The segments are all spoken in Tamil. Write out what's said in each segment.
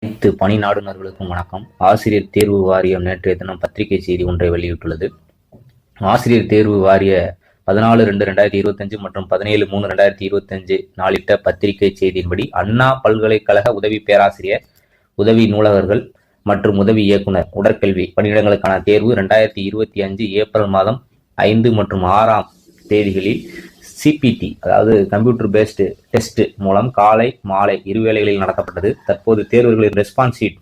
அனைத்து பணி நாடுனர்களுக்கும் வணக்கம். ஆசிரியர் தேர்வு வாரியம் நேற்றைய தினம் பத்திரிகை செய்தி ஒன்றை வெளியிட்டுள்ளது. ஆசிரியர் தேர்வு வாரிய 14/2/2025 மற்றும் 17/3/2025 நாளிட்ட பத்திரிகை செய்தியின்படி, அண்ணா பல்கலைக்கழக உதவி பேராசிரியர், உதவி நூலகர்கள் மற்றும் உதவி இயக்குனர் உடற்கல்வி பணியிடங்களுக்கான தேர்வு 2025 ஏப்ரல் மாதம் 5 மற்றும் 6ஆம் தேதிகளில் சிபிடி, அதாவது கம்ப்யூட்டர் பேஸ்டு டெஸ்ட் மூலம் காலை மாலை இருவேளைகளில் நடத்தப்பட்டது. தற்போது தேர்வர்களின் ரெஸ்பான்ஸ் ஷீட்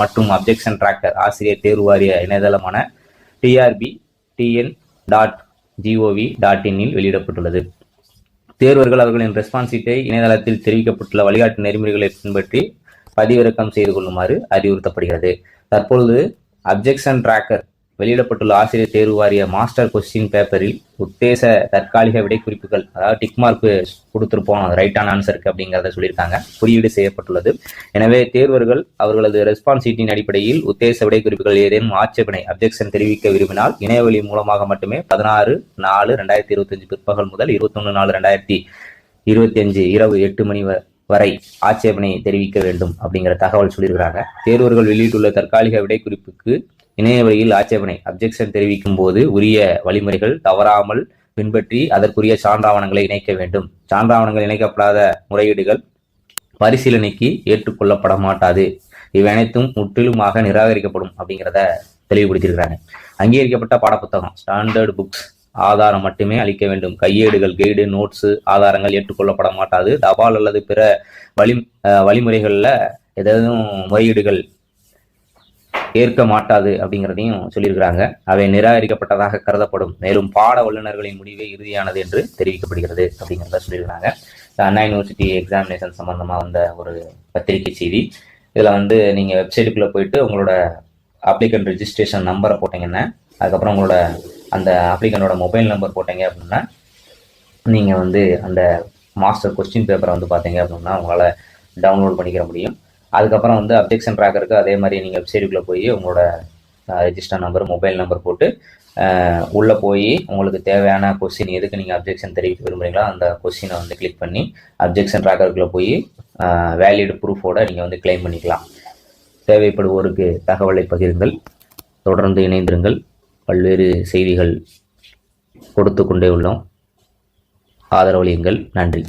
மற்றும் அப்ஜெக்ஷன் டிராக்கர் ஆசிரியர் தேர்வு வாரிய இணையதளமான trbin.gov.in வெளியிடப்பட்டுள்ளது. தேர்வர்கள் அவர்களின் ரெஸ்பான்ஸ் ஷீட்டை இணையதளத்தில் தெரிவிக்கப்பட்டுள்ள வழிகாட்டு நெறிமுறைகளை பின்பற்றி பதிவிறக்கம் செய்து கொள்ளுமாறு அறிவுறுத்தப்படுகிறது. தற்பொழுது அப்ஜெக்ஷன் டிராக்கர் வெளியிடப்பட்டுள்ள ஆசிரியர் தேர்வு வாரிய மாஸ்டர் கொஸ்டின் பேப்பரில் உத்தேச தற்காலிக விடைக்குறிப்புகள், அதாவது டிக் மார்க் கொடுத்துருப்போம் ரைட்டான ஆன்சருக்கு அப்படிங்கிறத சொல்லியிருக்காங்க, குறியீடு செய்யப்பட்டுள்ளது. எனவே தேர்வர்கள் அவர்களது ரெஸ்பான்ஸ் ஷீட்டின் அடிப்படையில் உத்தேச விடைக்குறிப்புகள் ஏதேனும் ஆட்சேபனை அப்ஜெக்ஷன் தெரிவிக்க விரும்பினால் இணையவழி மூலமாக மட்டுமே 16/4/2025 பிற்பகல் முதல் 21/4/2025 இரவு 8 மணி வரை ஆட்சேபனை தெரிவிக்க வேண்டும் அப்படிங்கிற தகவல் சொல்லியிருக்கிறாங்க. தேர்வர்கள் வெளியிட்டுள்ள தற்காலிக விடைக்குறிப்புக்கு இணையவழியில் ஆட்சேபனை அப்ஜெக்ஷன் தெரிவிக்கும் போது உரிய வழிமுறைகள் தவறாமல் பின்பற்றி அதற்குரிய சான்றாவணங்களை இணைக்க வேண்டும். சான்றாவணங்கள் இணைக்கப்படாத முறையீடுகள் பரிசீலனைக்கு ஏற்றுக்கொள்ளப்பட மாட்டாது. இவை அனைத்தும் முற்றிலுமாக நிராகரிக்கப்படும் அப்படிங்கிறத தெளிவுபடுத்தியிருக்கிறாங்க. அங்கீகரிக்கப்பட்ட பாடப்புத்தகம் ஸ்டாண்டர்ட் புக்ஸ் ஆதாரம் மட்டுமே அளிக்க வேண்டும். கையேடுகள், கைடு, நோட்ஸ் ஆதாரங்கள் ஏற்றுக்கொள்ளப்பட மாட்டாது. தபால் அல்லது பிற வழிமுறைகளில் ஏதாவது முறையீடுகள் ஏற்க மாட்டாது அப்படிங்கிறதையும் சொல்லியிருக்கிறாங்க. அவை நிராகரிக்கப்பட்டதாக கருதப்படும். மேலும் பாட வல்லுநர்களின் முடிவே இறுதியானது என்று தெரிவிக்கப்படுகிறது அப்படிங்கிறத சொல்லியிருக்கிறாங்க. அண்ணா யூனிவர்சிட்டி எக்ஸாமினேஷன் சம்பந்தமாக வந்த ஒரு பத்திரிகை செய்தி. இதில் நீங்கள் வெப்சைட்டுக்குள்ளே போயிட்டு உங்களோட அப்ளிகண்ட் ரெஜிஸ்ட்ரேஷன் நம்பரை போட்டிங்கன்னா, அதுக்கப்புறம் உங்களோட அந்த அப்ளிகண்டோட மொபைல் நம்பர் போட்டீங்க அப்படின்னா நீங்கள் அந்த மாஸ்டர் கொஸ்டின் பேப்பரை பார்த்தீங்க அப்படின்னா உங்களால் டவுன்லோட் பண்ணிக்கிற முடியும். அதுக்கப்புறம் அப்ஜெக்ஷன் ட்ராக்கருக்கு அதே மாதிரி நீங்கள் வெப்சைட்டுக்குள்ளே போய் உங்களோட ரெஜிஸ்டர் நம்பர், மொபைல் நம்பர் போட்டு உள்ளே போய் உங்களுக்கு தேவையான கொஸ்டின் எதுக்கு நீங்கள் அப்ஜெக்ஷன் தெரிவிக்க விரும்புகிறீங்களோ அந்த கொஸ்டினை கிளிக் பண்ணி அப்ஜெக்ஷன் ட்ராக்கருக்குள்ளே போய் வேலிட் ப்ரூஃபோட நீங்கள் கிளைம் பண்ணிக்கலாம். தேவைப்படுவோருக்கு தகவலை பகிருங்கள். தொடர்ந்து இணைந்திருங்கள். பல்வேறு செய்திகள் கொடுத்து கொண்டே உள்ளோம். ஆதரவளியுங்கள். நன்றி.